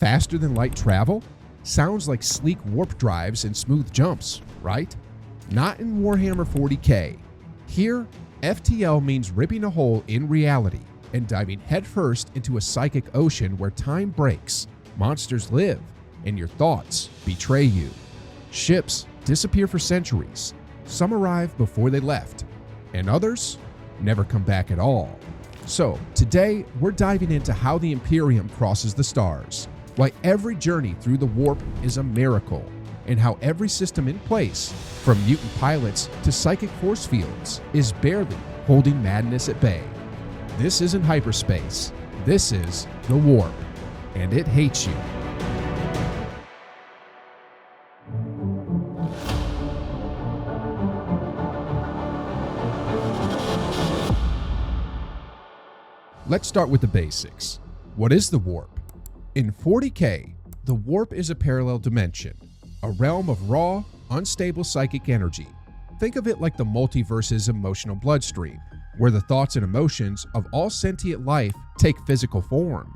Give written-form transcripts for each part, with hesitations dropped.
Faster than light travel? Sounds like sleek warp drives and smooth jumps, right? Not in Warhammer 40k. Here, FTL means ripping a hole in reality and diving headfirst into a psychic ocean where time breaks, monsters live, and your thoughts betray you. Ships disappear for centuries. Some arrive before they left, and others never come back at all. So, today, we're diving into how the Imperium crosses the stars, why every journey through the warp is a miracle, and how every system in place, from mutant pilots to psychic force fields, is barely holding madness at bay. This isn't hyperspace. This is the warp, and it hates you. Let's start with the basics. What is the warp? In 40k, the warp is a parallel dimension, a realm of raw, unstable psychic energy. Think of it like the multiverse's emotional bloodstream, where the thoughts and emotions of all sentient life take physical form.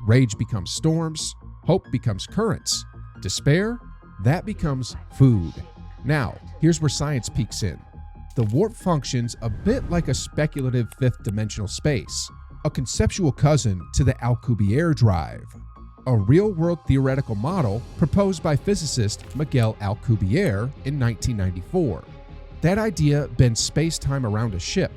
Rage becomes storms, hope becomes currents, despair, that becomes food. Now, here's where science peeks in. The warp functions a bit like a speculative fifth-dimensional space, a conceptual cousin to the Alcubierre drive, a real-world theoretical model proposed by physicist Miguel Alcubierre in 1994. That idea bends space-time around a ship,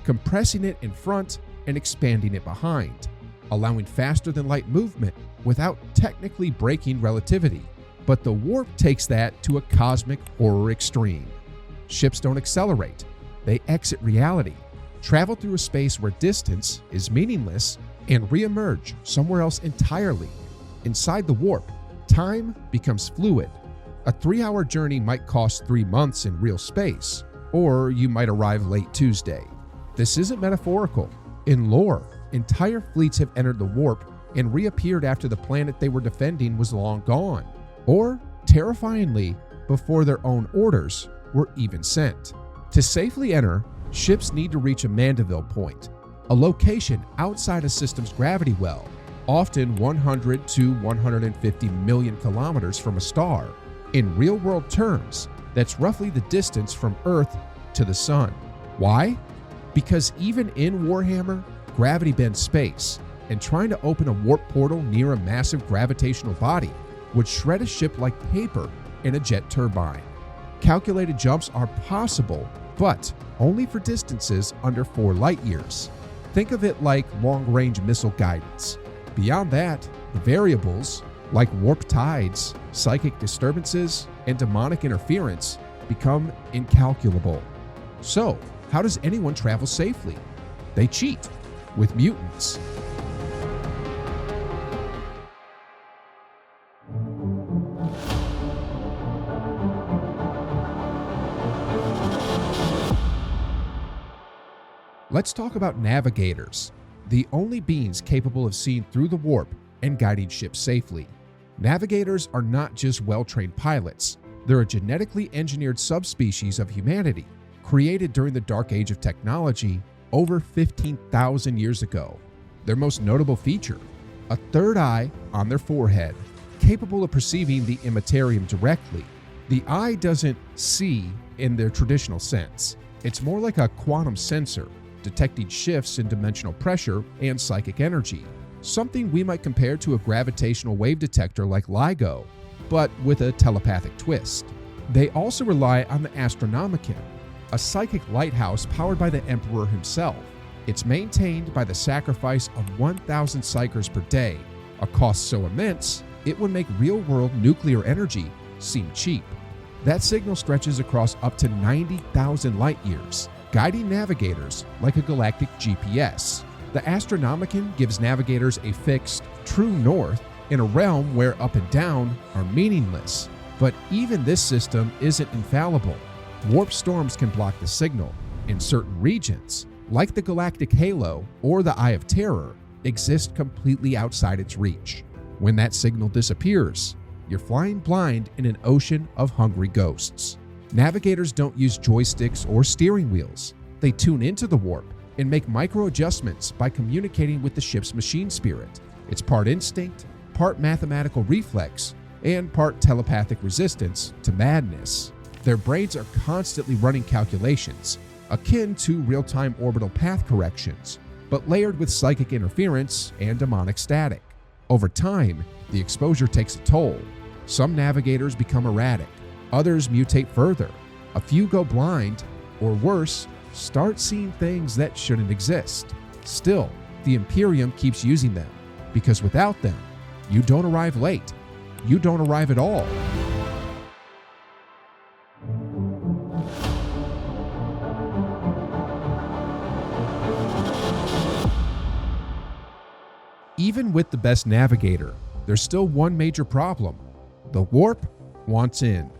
compressing it in front and expanding it behind, allowing faster-than-light movement without technically breaking relativity. But the warp takes that to a cosmic horror extreme. Ships don't accelerate, they exit reality, travel through a space where distance is meaningless, and re-emerge somewhere else entirely. Inside the warp, time becomes fluid. A 3-hour journey might cost 3 months in real space, or you might arrive late Tuesday. This isn't metaphorical. In lore, entire fleets have entered the warp and reappeared after the planet they were defending was long gone, or, terrifyingly, before their own orders were even sent. To safely enter, ships need to reach a Mandeville point, a location outside a system's gravity well, often 100 to 150 million kilometers from a star. In real-world terms, that's roughly the distance from Earth to the Sun. Why? Because even in Warhammer, gravity bends space, and trying to open a warp portal near a massive gravitational body would shred a ship like paper in a jet turbine. Calculated jumps are possible, but only for distances under 4 light-years. Think of it like long-range missile guidance. Beyond that, the variables, like warp tides, psychic disturbances, and demonic interference, become incalculable. So, how does anyone travel safely? They cheat with mutants. Let's talk about Navigators, the only beings capable of seeing through the warp and guiding ships safely. Navigators are not just well-trained pilots, they're a genetically engineered subspecies of humanity, created during the Dark Age of technology over 15,000 years ago. Their most notable feature, a third eye on their forehead, capable of perceiving the immaterium directly. The eye doesn't see in their traditional sense. It's more like a quantum sensor, detecting shifts in dimensional pressure and psychic energy, something we might compare to a gravitational wave detector like LIGO, but with a telepathic twist. They also rely on the Astronomican, a psychic lighthouse powered by the Emperor himself. It's maintained by the sacrifice of 1,000 psykers per day, a cost so immense it would make real-world nuclear energy seem cheap. That signal stretches across up to 90,000 light-years, guiding navigators like a galactic GPS. The Astronomican gives navigators a fixed, true north in a realm where up and down are meaningless. But even this system isn't infallible. Warp storms can block the signal. In certain regions, like the galactic halo or the Eye of Terror, exist completely outside its reach. When that signal disappears, you're flying blind in an ocean of hungry ghosts. Navigators don't use joysticks or steering wheels. They tune into the warp and make micro adjustments by communicating with the ship's machine spirit. It's part instinct, part mathematical reflex, and part telepathic resistance to madness. Their brains are constantly running calculations, akin to real-time orbital path corrections, but layered with psychic interference and demonic static. Over time, the exposure takes a toll. Some navigators become erratic, others mutate further, a few go blind, or worse, start seeing things that shouldn't exist. Still, the Imperium keeps using them, because without them, you don't arrive late. You don't arrive at all. Even with the best navigator, there's still one major problem. The warp wants in.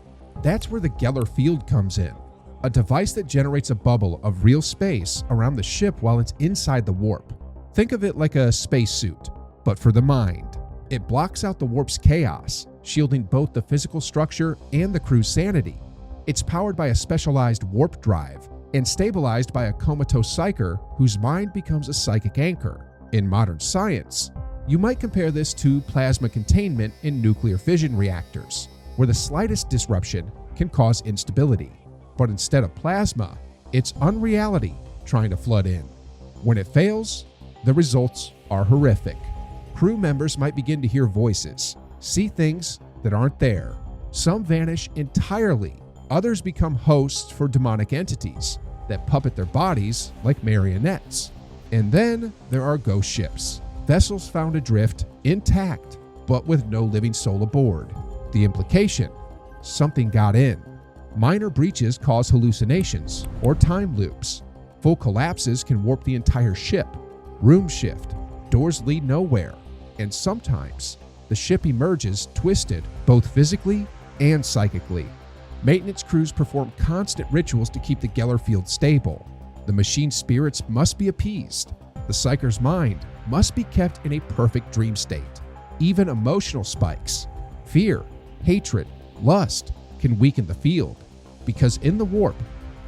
That's where the Gellar Field comes in, a device that generates a bubble of real space around the ship while it's inside the warp. Think of it like a spacesuit, but for the mind. It blocks out the warp's chaos, shielding both the physical structure and the crew's sanity. It's powered by a specialized warp drive and stabilized by a comatose psyker whose mind becomes a psychic anchor. In modern science, you might compare this to plasma containment in nuclear fission reactors, where the slightest disruption can cause instability. But instead of plasma, it's unreality trying to flood in. When it fails, the results are horrific. Crew members might begin to hear voices, see things that aren't there. Some vanish entirely. Others become hosts for demonic entities that puppet their bodies like marionettes. And then there are ghost ships, vessels found adrift, intact, but with no living soul aboard. The implication: something got in. Minor breaches cause hallucinations or time loops. Full collapses can warp the entire ship. Room shift, doors lead nowhere, and sometimes the ship emerges twisted both physically and psychically. Maintenance crews perform constant rituals to keep the Gellar Fields stable. The machine spirits must be appeased. The psyker's mind must be kept in a perfect dream state. Even emotional spikes, fear, hatred, lust can weaken the field, because in the warp,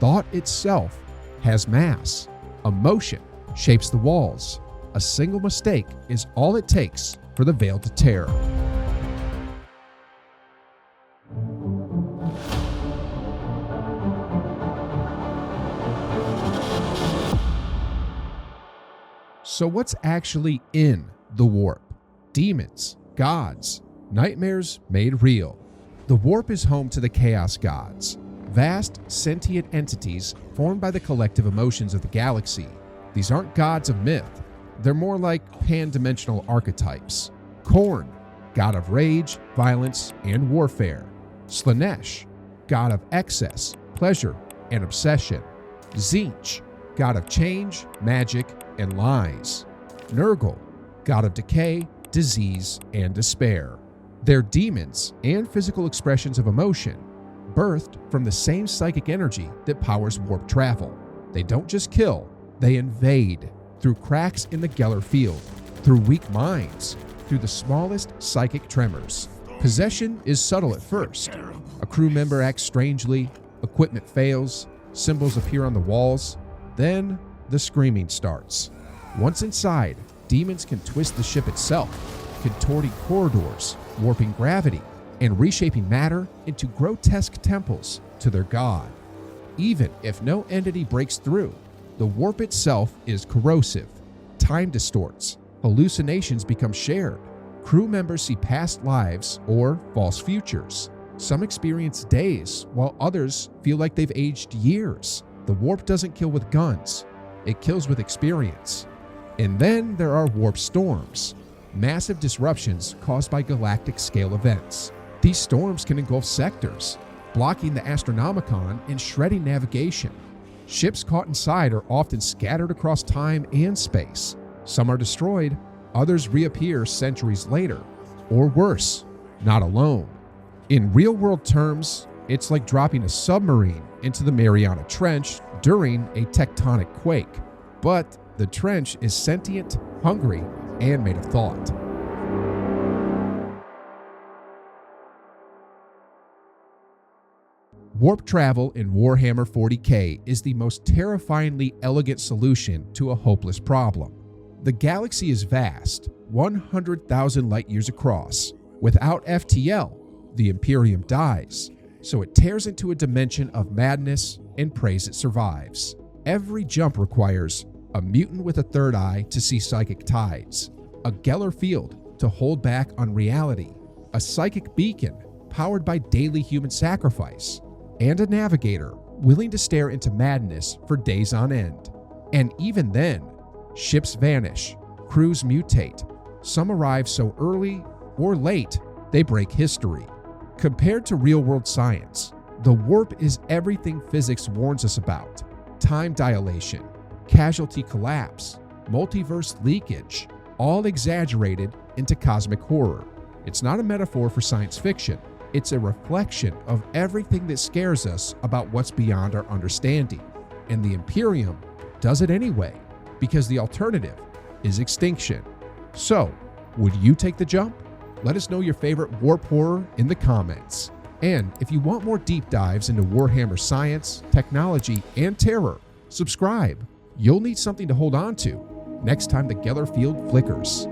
thought itself has mass. Emotion shapes the walls. A single mistake is all it takes for the veil to tear. So what's actually in the warp? Demons, gods, nightmares made real. The warp is home to the Chaos Gods, vast sentient entities formed by the collective emotions of the galaxy. These aren't gods of myth. They're more like pan-dimensional archetypes. Khorne, god of rage, violence, and warfare. Slaanesh, god of excess, pleasure, and obsession. Tzeentch, god of change, magic, and lies. Nurgle, god of decay, disease, and despair. They're demons and physical expressions of emotion, birthed from the same psychic energy that powers warp travel. They don't just kill, they invade through cracks in the Gellar Field, through weak minds, through the smallest psychic tremors. Possession is subtle at first. A crew member acts strangely, equipment fails, symbols appear on the walls. Then the screaming starts. Once inside, demons can twist the ship itself, contorting corridors, warping gravity, and reshaping matter into grotesque temples to their god. Even if no entity breaks through, the warp itself is corrosive. Time distorts. Hallucinations become shared. Crew members see past lives or false futures. Some experience days, while others feel like they've aged years. The warp doesn't kill with guns. It kills with experience. And then there are warp storms, massive disruptions caused by galactic-scale events. These storms can engulf sectors, blocking the Astronomican and shredding navigation. Ships caught inside are often scattered across time and space. Some are destroyed, others reappear centuries later. Or worse, not alone. In real-world terms, it's like dropping a submarine into the Mariana Trench during a tectonic quake. But the trench is sentient, hungry, and made of thought. Warp travel in Warhammer 40k is the most terrifyingly elegant solution to a hopeless problem. The galaxy is vast, 100,000 light years across. Without FTL, the Imperium dies, so it tears into a dimension of madness and prays it survives. Every jump requires a mutant with a third eye to see psychic tides, a Gellar Field to hold back on reality, a psychic beacon powered by daily human sacrifice, and a navigator willing to stare into madness for days on end. And even then, ships vanish, crews mutate, some arrive so early or late they break history. Compared to real-world science, the warp is everything physics warns us about: time dilation, casualty collapse, multiverse leakage, all exaggerated into cosmic horror. It's not a metaphor for science fiction. It's a reflection of everything that scares us about what's beyond our understanding. And the Imperium does it anyway, because the alternative is extinction. So, would you take the jump? Let us know your favorite warp horror in the comments. And if you want more deep dives into Warhammer science, technology, and terror, subscribe. You'll need something to hold on to next time the Gellar Field flickers.